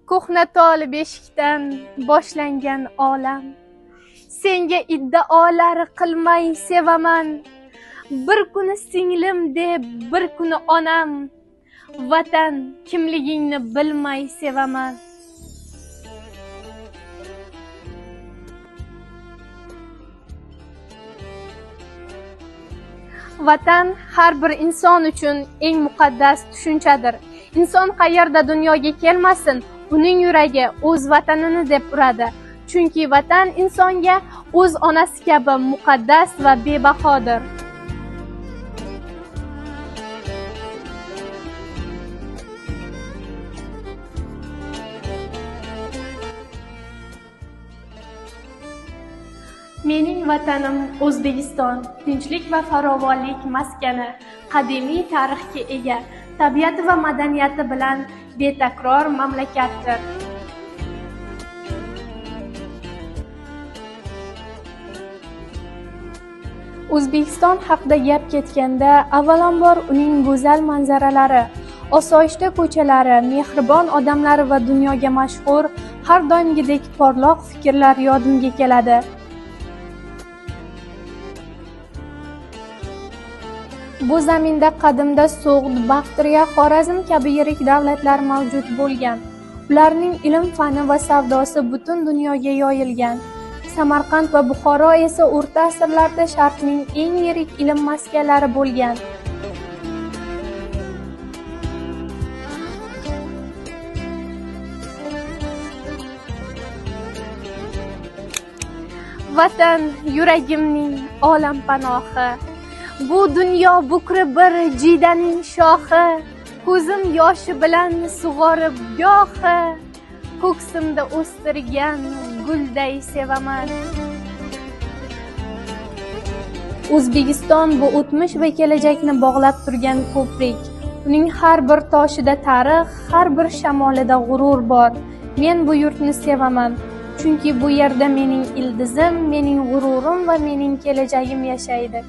Ko'hna tol beshikdan boshlangan olam, senga iddaolar qilmay sevaman. Bir kuni singlim deb, bir kuni onam, vatan kimligingni bilmay sevaman. Vatan har bir inson uchun eng muqaddas tushunchadir. Inson qayerda dunyoga kelmasin, uning yuragi o'z vatanini deb uradi. Chunki vatan insonga o'z onasi kabi muqaddas va bebahodir. Mening vatanim O'zbekiston, tinchlik va farovonlik maskani, qadimiy tarixga ega, tabiati va madaniyati bilan betakror mamlakatdir. O'zbekiston haqida gap ketganda, avvalambor uning go'zal manzaralari, osoyishta ko'chalari, mehribon odamlari va dunyoga mashhur har doimgidek porloq fikrlar yodimga keladi. Bu zaminda qadimda So'g'd, Baqtriya, Xorazm kabi yirik davlatlar mavjud bo'lgan. Ularning ilm-fani va savdosi butun dunyoga yoyilgan. Samarqand va Buxoro esa o'rta asrlarda Sharqning eng yirik ilm maskanlari bo'lgan. Vatan yuragimning olam panohi. Bu dunyo bukri bir jidaning shoxi, ko'zim yoshi bilan sug'orib gohi, ko'ksimda o'stirgan gulday sevaman. O'zbekiston bu o'tmish va kelajakni bog'lab turgan ko'prik. Uning har bir toshida tarix, har bir shamolida g'urur bor. Men bu yurtni sevaman, chunki bu yerda mening ildizim, mening g'ururim va mening kelajagim yashaydi.